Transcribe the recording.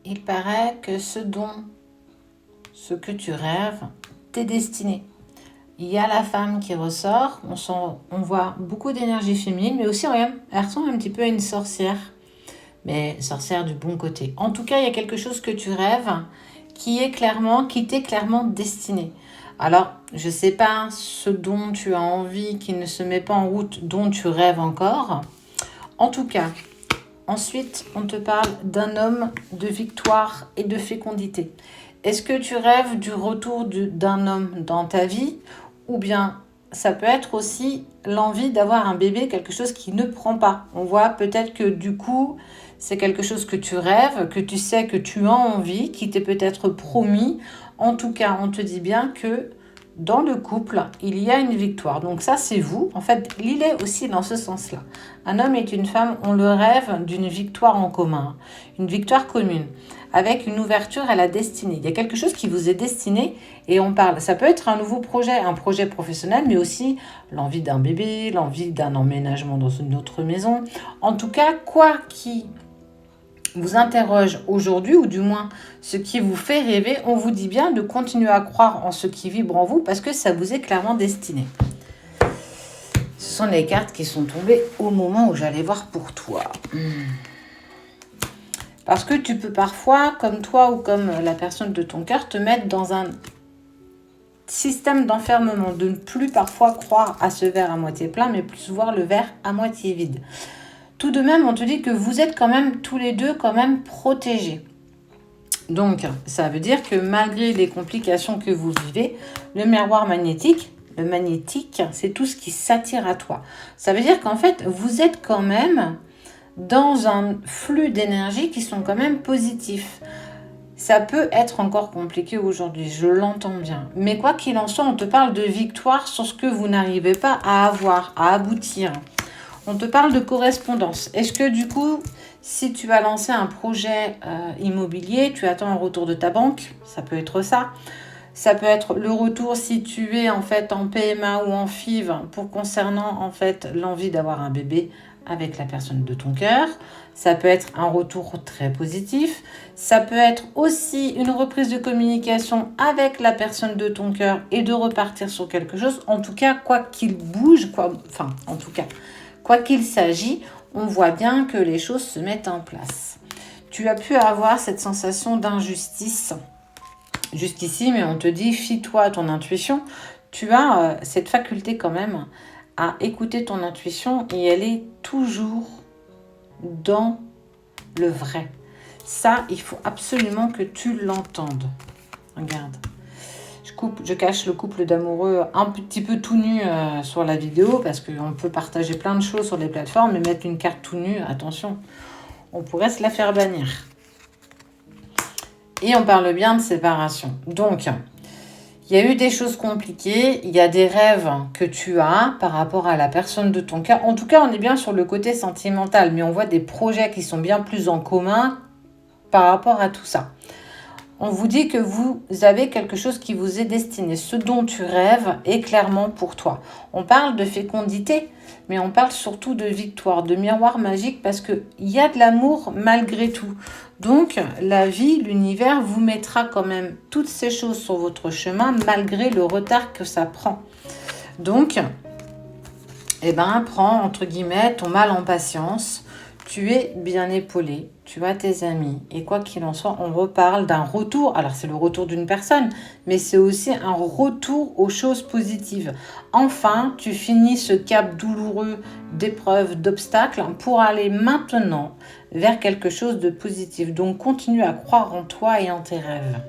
il paraît que ce que tu rêves, t'es destiné. Il y a la femme qui ressort, on voit beaucoup d'énergie féminine, mais aussi, regarde, elle ressemble un petit peu à une sorcière, mais sorcière du bon côté. En tout cas, il y a quelque chose que tu rêves qui t'est clairement destiné. Alors, je ne sais pas ce dont tu as envie, qui ne se met pas en route, dont tu rêves encore. En tout cas, ensuite, on te parle d'un homme de victoire et de fécondité. Est-ce que tu rêves du retour d'un homme dans ta vie, ou bien ça peut être aussi l'envie d'avoir un bébé, quelque chose qui ne prend pas. On voit peut-être que du coup, c'est quelque chose que tu rêves, que tu sais que tu as envie, qui t'est peut-être promis. En tout cas, on te dit bien que dans le couple, il y a une victoire. Donc ça, c'est vous. En fait, il est aussi dans ce sens-là. Un homme et une femme ont le rêve d'une victoire en commun, une victoire commune, avec une ouverture à la destinée. Il y a quelque chose qui vous est destiné et on parle. Ça peut être un nouveau projet, un projet professionnel, mais aussi l'envie d'un bébé, l'envie d'un emménagement dans une autre maison. En tout cas, quoi qui vous interroge aujourd'hui, ou du moins ce qui vous fait rêver, on vous dit bien de continuer à croire en ce qui vibre en vous parce que ça vous est clairement destiné. Ce sont les cartes qui sont tombées au moment où j'allais voir pour toi. Parce que tu peux parfois, comme toi ou comme la personne de ton cœur, te mettre dans un système d'enfermement, de ne plus parfois croire à ce verre à moitié plein, mais plus voir le verre à moitié vide. Tout de même, on te dit que vous êtes quand même tous les deux quand même protégés. Donc, ça veut dire que malgré les complications que vous vivez, le miroir magnétique, c'est tout ce qui s'attire à toi. Ça veut dire qu'en fait, vous êtes quand même dans un flux d'énergie qui sont quand même positifs. Ça peut être encore compliqué aujourd'hui, je l'entends bien. Mais quoi qu'il en soit, on te parle de victoire sur ce que vous n'arrivez pas à avoir, à aboutir. On te parle de correspondance. Est-ce que du coup, si tu as lancé un projet immobilier, tu attends un retour de ta banque? Ça peut être ça. Ça peut être le retour si tu es en fait en PMA ou en FIV pour concernant en fait l'envie d'avoir un bébé avec la personne de ton cœur. Ça peut être un retour très positif. Ça peut être aussi une reprise de communication avec la personne de ton cœur et de repartir sur quelque chose. En tout cas, quoi qu'il bouge, quoi qu'il s'agisse, on voit bien que les choses se mettent en place. Tu as pu avoir cette sensation d'injustice jusqu'ici, mais on te dit, fie-toi à ton intuition. Tu as cette faculté quand même à écouter ton intuition et elle est toujours dans le vrai. Ça, il faut absolument que tu l'entendes. Regarde. Je cache le couple d'amoureux un petit peu tout nu sur la vidéo parce qu'on peut partager plein de choses sur les plateformes, mais mettre une carte tout nue, attention, on pourrait se la faire bannir. Et on parle bien de séparation. Donc, il y a eu des choses compliquées, il y a des rêves que tu as par rapport à la personne de ton cœur. En tout cas, on est bien sur le côté sentimental, mais on voit des projets qui sont bien plus en commun par rapport à tout ça. On vous dit que vous avez quelque chose qui vous est destiné. Ce dont tu rêves est clairement pour toi. On parle de fécondité, mais on parle surtout de victoire, de miroir magique, parce qu'il y a de l'amour malgré tout. Donc, la vie, l'univers vous mettra quand même toutes ces choses sur votre chemin, malgré le retard que ça prend. Donc, prends, entre guillemets, ton mal en patience. Tu es bien épaulé, tu as tes amis. Et quoi qu'il en soit, on reparle d'un retour. Alors, c'est le retour d'une personne, mais c'est aussi un retour aux choses positives. Enfin, tu finis ce cap douloureux d'épreuves, d'obstacles pour aller maintenant vers quelque chose de positif. Donc, continue à croire en toi et en tes rêves.